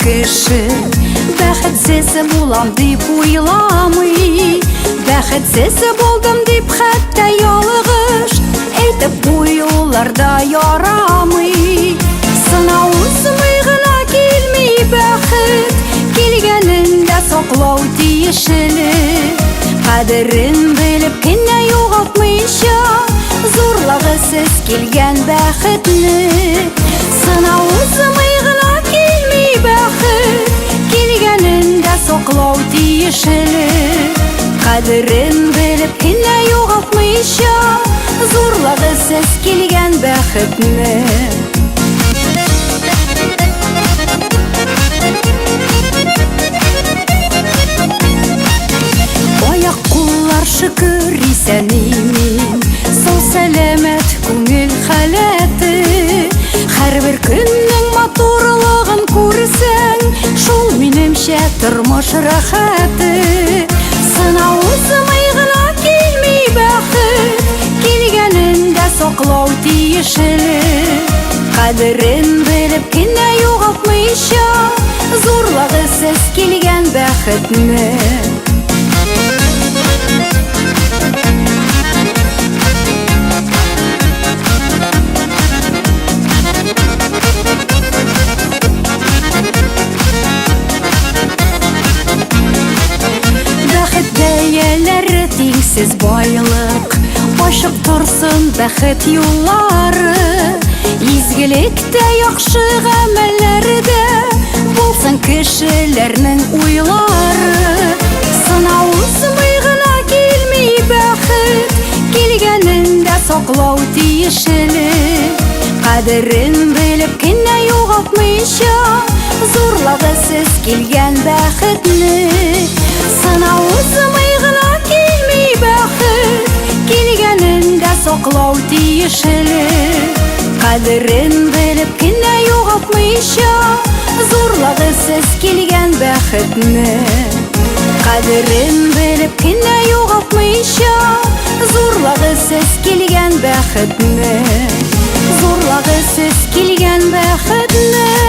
кеше бәхетсез булам дип уйламый, бәхетсез булдым дип хәтта ялгыш әйтеп куюларда ярамый. Сынау узмый гына килми бәхет, килгәнендә саклау тиешле. Кадерен белеп кенә югалтмыйча, зурлагысыз килгән бәхетне. Сынау узмый гына килми бәхет, килгәнендә саклау тиешле. Кадерен белеп кенә югалтмыйча, зурлагысыз килгән бәхетне. Шükür исән-имин, сау сәләмәт күңел халәте. Һәрбер көннең матурлыгын күрсәң, шул минемчә тормыш рәхәте. Сынау узмый гына килми бәхет, килгәнендә саклау тиешле. Кадерен белеп кенә югалтмыйча, зурлагысыз килгән бәхетне. Тиңсез байлык, ачык торсын бәхет юллары. Изгелектә, яхшы гамәлләрдә булсын кешеләрнең уйлары. Сынау узмый гына килми бәхет, килгәнендә саклау тиешле. Кадерен белеп кенә югалтмыйча, зурлагысыз килгән бәхетне. Сынау узмый гына бәхет, килгәнендә саклау тиешле. Кадерен белеп кенә югалтмыйча, зурлагысыз килгән бәхетне. Кадерен белеп кенә югалтмыйча, зурлагысыз килгән бәхетне. Зурлагысыз килгән бәхетне.